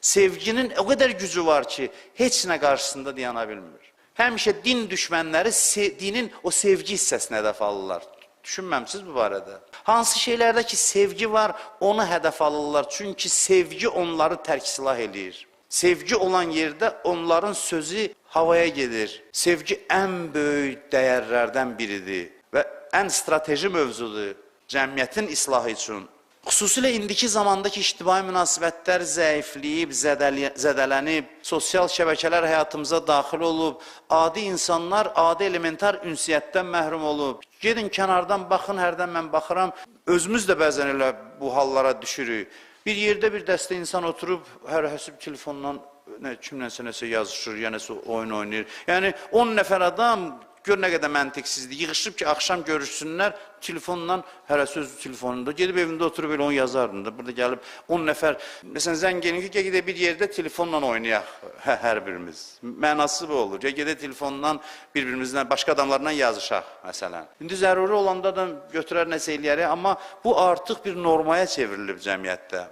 Sevginin o qədər gücü var ki, heç nə qarşısında dayana bilmir. Həmişə din düşmənləri dinin o sevgi hissəsinə hədəf alırlar. Düşünməmsiniz bu barədə? Hansı şeylərdə ki sevgi var, onu hədəf alırlar. Çünki sevgi onları tərk-silah eləyir. Sevgi olan yerdə onların sözü havaya gedir. Sevgi ən böyük dəyərlərdən biridir və ən strateji mövzudur cəmiyyətin islahı üçün. Xüsusilə indiki zamandakı ictimai münasibətlər zəifləyib, zədələnib, sosial şəbəkələr həyatımıza daxil olub, adi insanlar adi elementar ünsiyyətdən məhrum olub. Gedin kənardan baxın, hərdən mən baxıram, özümüz də bəzən elə bu hallara düşürük. Bir yerdə bir dəstə insan oturub, hər həsib telefonla kimlənsə nəsə yazışır, ya nəsə oyun oynayır. Yəni 10 nəfər adam gör nə qədər məntiqsizdir. Yığışıb ki, axşam görüşsünlər, telefonla, hərəsi öz telefonunda. Gedib evində oturub elə onu yazardım da. Burada gəlib 10 nəfər, məsələn, zəng gelin ki, gedək bir yerdə telefonla oynayaq hər birimiz. Mənası bu olur. Gedək telefonla bir-birimizlə, başqa adamlarla yazışaq, məsələn. İndi zəruri olanda da götürər nəsə eləyərik, amma bu artıq bir normaya çevrilib cəmiyyətdə.